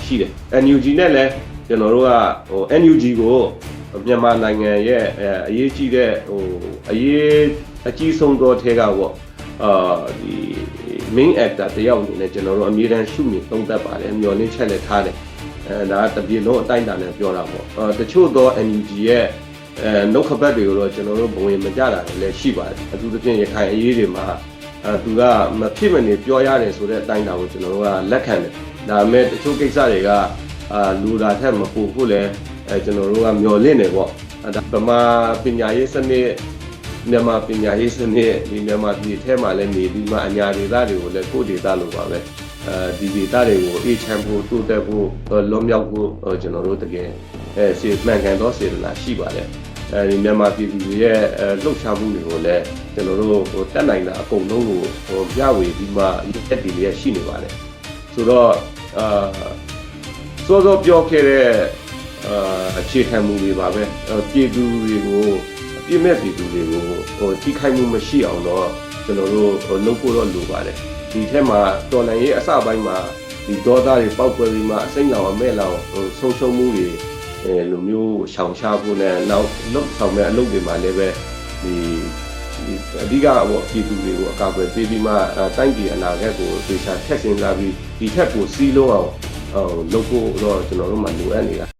ရှိတယ် NUG နဲ့လည်းကျွန်တော်တို့ကNUG ကိုမြန်မာနိုင်ငံရဲ့အရေးကြီးတဲ့အကြီးဆုံးသောထဲကပေါ့ဒီ main actor တယောက်အနေနဲ့ကျွန်တော်တို့အမြဲတမ်းရှုမြင်သုံးသပ်ပါတယ်မျှော်လင့်ချက်လည်းထားတယ်ဒါတပြည်လုံးအတိုင်းအတာနဲ့ပြောတာပေါ့တချို့သော NUG ရဲ့နှုတ်ခပတ်တွေကိုတော့ကျွန်တော်တို့ဘဝင်မကြတာလည်းရှိပါတယ်အထူးသဖြင့်ရခိုင်အရေးတွေမှာသူကမဖြစ်မနေပြောရတယ်ဆိုတဲ့အတိုင်းအတာကိုကျွန်တော်တို့ကလက်ခံတယ်ဒါပေမဲ့တချို့ကိစ္စတွေကလူသားထက်မပိုဖို့လဲကျွန်တော်တို့ကမျှော်လင့်နေပေါ့ဗမာပညာရေးစနစ်မြန်မာပညာရေးစနစ်ဒီမြန်မာပြည်ထဲမှာလည်းနေပြီးမှအညာဒေသတွေကိုလည်းကိုယ်ဒေသလိုပါပဲဒီဒေသတွေကိုအေးချမ်းဖို့တိုးတက်ဖို့လွန်မြောက်ဖို့ကျွန်တော်တို့တကယ်စေမှန်ကန်သောစေတနာရှိပါတယ်ဒီမြန်မာပြည်သူရဲ့လှုပ်ရှားမှုတွေကိုလည်းကျွန်တော်တို့တက်နိုင်တာအကုန်လုံးကိုပြဝေပြီးမှတက်တည်လျက်ရှိနေပါတယ်ဆိုတော့စောစောပြောခဲ့တဲ့အခြေခံမှုတွေပါပဲပြည်သူတွေကိုပြည့်မဲ့ပြည်သူတွေကိုထိခိုက်မှုမရှိအောင်တော့ကျွန်တော်တို့လုပ်ဖို့တော့လိုပါတယ်ဒီထက်မှာတော်လှန်ရေးအစပိုင်းမှာဒီဒေါသတွေပေါက်ကွဲပြီးမှအစိမ့်လောင်အမဲ့လောင်ဆုံးရှုံးမှုတွေလိုမျိုးရှောင်ရှားဖို့နဲ့နောက်လုံဆောင်မဲ့အလုပ်တွေမှာလည်းပဲဒီအဓိကပေါ့ပြည်သူတွေကိုအကာအကွယ်ပေးပြီးမှတိုင်းပြည်အနာဂတ်ကိုသေချာထက်ဆင်လာပြီးဒီထက်ကိုစီးလုံးအောင်လုပ်ဖို့တော့ကျွန်တော်တို့မှလိုအပ်နေတာ